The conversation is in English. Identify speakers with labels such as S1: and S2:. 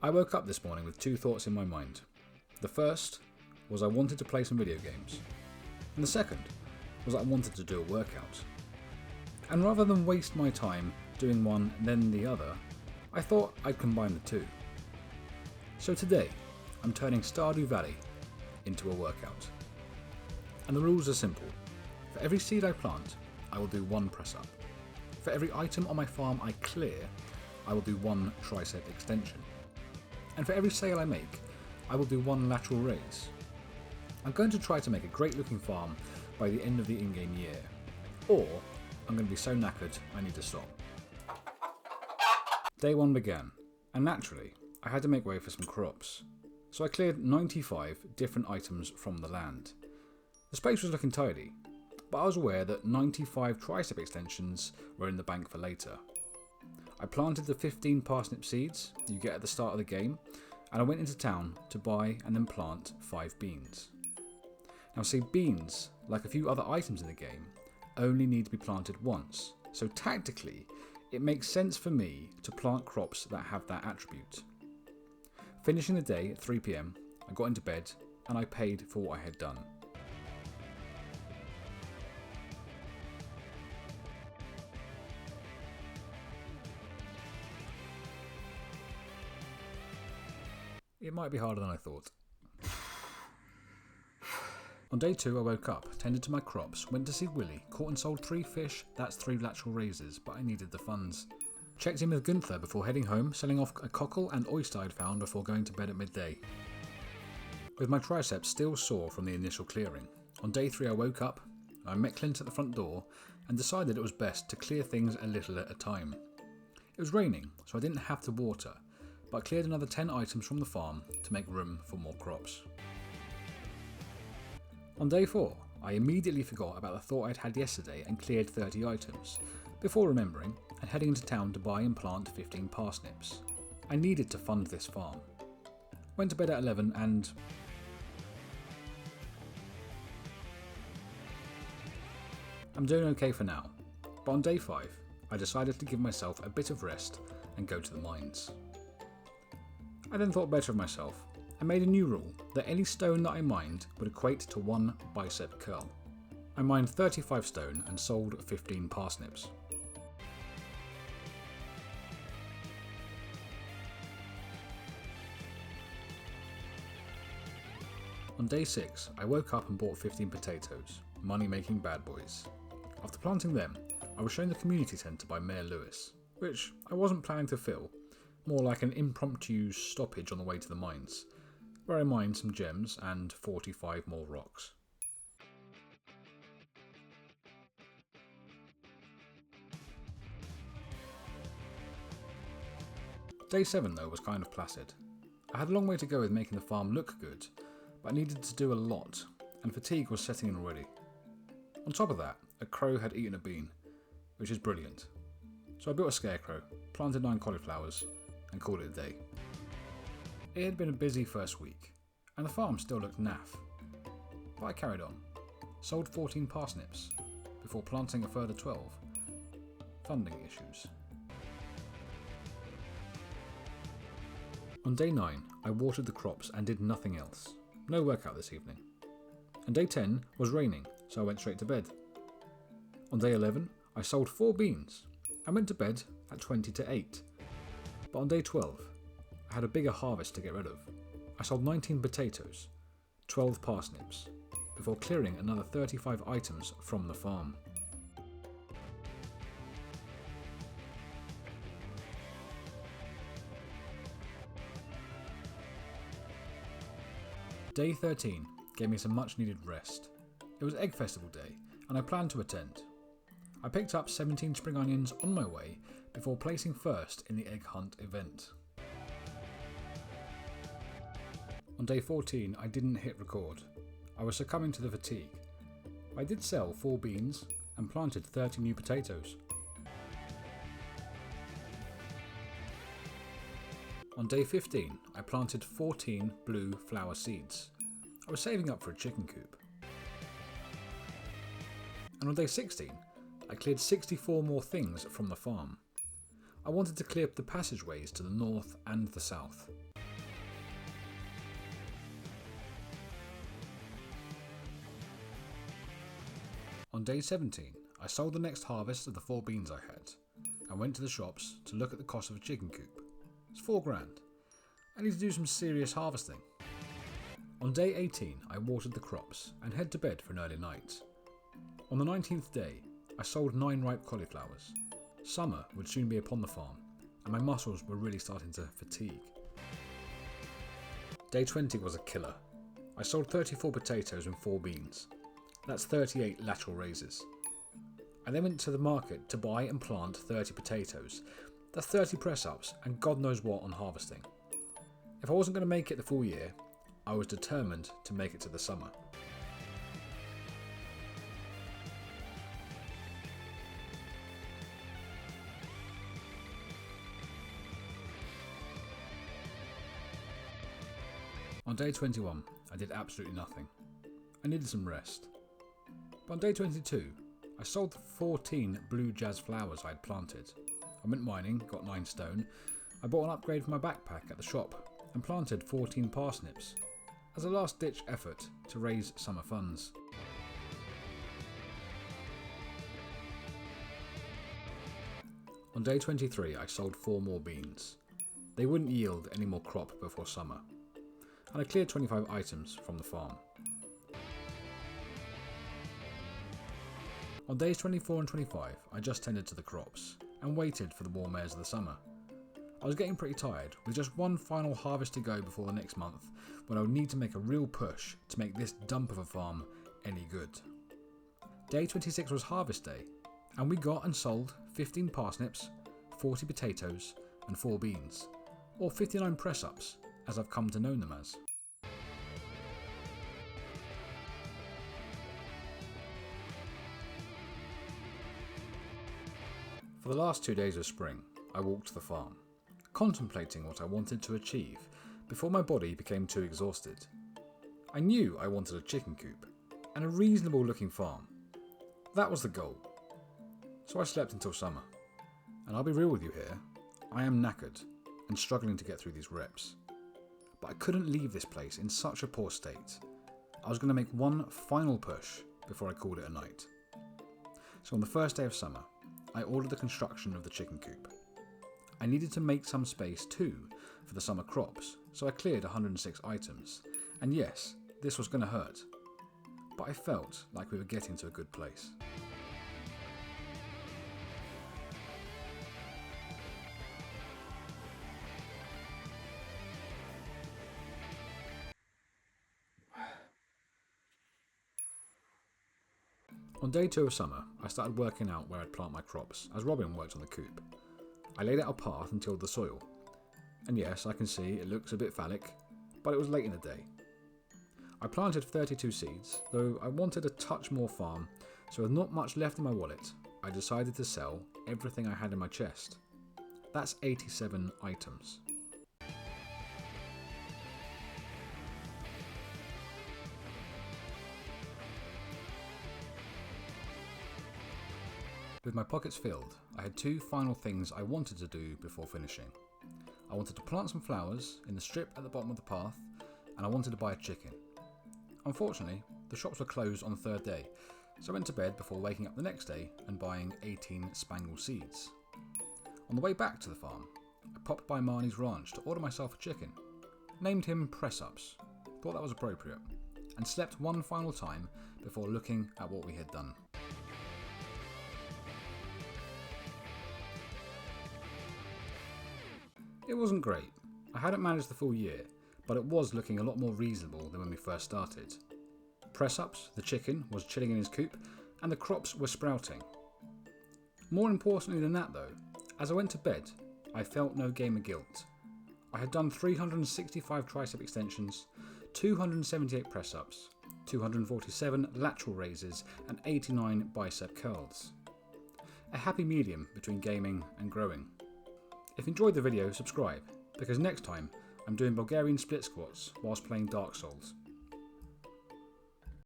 S1: I woke up this morning with two thoughts in my mind. The first was I wanted to play some video games, and the second was I wanted to do a workout. And rather than waste my time doing one and then the other, I thought I'd combine the two. So today, I'm turning Stardew Valley into a workout. And the rules are simple. For every seed I plant, I will do one press up. For every item on my farm I clear, I will do one tricep extension. And for every sale I make, I will do one lateral raise. I'm going to try to make a great looking farm by the end of the in-game year. Or I'm going to be so knackered I need to stop. Day 1 began, and naturally, I had to make way for some crops. So I cleared 95 different items from the land. The space was looking tidy, but I was aware that 95 tricep extensions were in the bank for later. I planted the 15 parsnip seeds you get at the start of the game, and I went into town to buy and then plant 5 beans. Now see, beans, like a few other items in the game, only need to be planted once, so tactically it makes sense for me to plant crops that have that attribute. Finishing the day at 3 PM, I got into bed and I paid for what I had done. It might be harder than I thought. On day 2 I woke up, tended to my crops, went to see Willie, caught and sold 3 fish, that's 3 lateral raises, but I needed the funds. Checked in with Gunther before heading home, selling off a cockle and oyster I'd found before going to bed at midday. With my triceps still sore from the initial clearing, on day 3 I woke up, I met Clint at the front door and decided it was best to clear things a little at a time. It was raining, so I didn't have to water, but I cleared another 10 items from the farm to make room for more crops. On day 4, I immediately forgot about the thought I'd had yesterday and cleared 30 items, before remembering and heading into town to buy and plant 15 parsnips. I needed to fund this farm. Went to bed at 11 and... I'm doing okay for now, but on day 5, I decided to give myself a bit of rest and go to the mines. I then thought better of myself and made a new rule that any stone that I mined would equate to 1 bicep curl. I mined 35 stone and sold 15 parsnips. On day 6, I woke up and bought 15 potatoes, money-making bad boys. After planting them, I was shown the community centre by Mayor Lewis, which I wasn't planning to fill, more like an impromptu stoppage on the way to the mines, where I mined some gems and 45 more rocks. Day 7 though was kind of placid. I had a long way to go with making the farm look good, but I needed to do a lot, and fatigue was setting in already. On top of that, a crow had eaten a bean, which is brilliant. So I built a scarecrow, planted 9 cauliflowers, and called it a day. It had been a busy first week, and the farm still looked naff. But I carried on, sold 14 parsnips, before planting a further 12. Funding issues. On day 9, I watered the crops and did nothing else. No workout this evening. And day 10 was raining, so I went straight to bed. On day 11, I sold 4 beans and went to bed at 20 to 8. But on day 12, I had a bigger harvest to get rid of. I sold 19 potatoes, 12 parsnips, before clearing another 35 items from the farm. Day 13 gave me some much needed rest. It was Egg Festival Day and I planned to attend. I picked up 17 spring onions on my way before placing first in the egg hunt event. On day 14 I didn't hit record. I was succumbing to the fatigue. I did sell 4 beans and planted 30 new potatoes. On day 15 I planted 14 blue flower seeds. I was saving up for a chicken coop. And on day 16 I cleared 64 more things from the farm. I wanted to clear up the passageways to the north and the south. On day 17, I sold the next harvest of the 4 beans I had, and went to the shops to look at the cost of a chicken coop. It's $4,000. I need to do some serious harvesting. On day 18, I watered the crops and head to bed for an early night. On the 19th day, I sold 9 ripe cauliflowers. Summer would soon be upon the farm, and my muscles were really starting to fatigue. Day 20 was a killer. I sold 34 potatoes and 4 beans. That's 38 lateral raises. I then went to the market to buy and plant 30 potatoes. That's 30 press-ups and God knows what on harvesting. If I wasn't going to make it the full year, I was determined to make it to the summer. On day 21, I did absolutely nothing. I needed some rest. But on day 22, I sold the 14 blue jazz flowers I had planted. I went mining, got 9 stone. I bought an upgrade for my backpack at the shop and planted 14 parsnips as a last-ditch effort to raise summer funds. On day 23, I sold 4 more beans. They wouldn't yield any more crop before summer, and I cleared 25 items from the farm. On days 24 and 25, I just tended to the crops and waited for the warm airs of the summer. I was getting pretty tired, with just one final harvest to go before the next month, when I would need to make a real push to make this dump of a farm any good. Day 26 was harvest day, and we got and sold 15 parsnips, 40 potatoes, and 4 beans, or 59 press-ups, as I've come to know them as. For the last 2 days of spring, I walked the farm, contemplating what I wanted to achieve before my body became too exhausted. I knew I wanted a chicken coop and a reasonable looking farm. That was the goal. So I slept until summer. And I'll be real with you here, I am knackered and struggling to get through these reps. But I couldn't leave this place in such a poor state. I was going to make one final push before I called it a night. So on the first day of summer, I ordered the construction of the chicken coop. I needed to make some space too for the summer crops, so I cleared 106 items. And yes, this was going to hurt, but I felt like we were getting to a good place. On day 2 of summer, I started working out where I'd plant my crops, as Robin worked on the coop. I laid out a path and tilled the soil. And yes, I can see it looks a bit phallic, but it was late in the day. I planted 32 seeds, though I wanted a touch more farm, so with not much left in my wallet, I decided to sell everything I had in my chest. That's 87 items. With my pockets filled, I had 2 final things I wanted to do before finishing. I wanted to plant some flowers in the strip at the bottom of the path, and I wanted to buy a chicken. Unfortunately, the shops were closed on the 3rd day, so I went to bed before waking up the next day and buying 18 spangle seeds. On the way back to the farm, I popped by Marnie's ranch to order myself a chicken. Named him Press-Ups, thought that was appropriate, and slept one final time before looking at what we had done. It wasn't great. I hadn't managed the full year, but it was looking a lot more reasonable than when we first started. Press-Ups, the chicken, was chilling in his coop, and the crops were sprouting. More importantly than that though, as I went to bed, I felt no game of guilt. I had done 365 tricep extensions, 278 press-ups, 247 lateral raises, and 89 bicep curls. A happy medium between gaming and growing. If you enjoyed the video, subscribe, because next time I'm doing Bulgarian split squats whilst playing Dark Souls.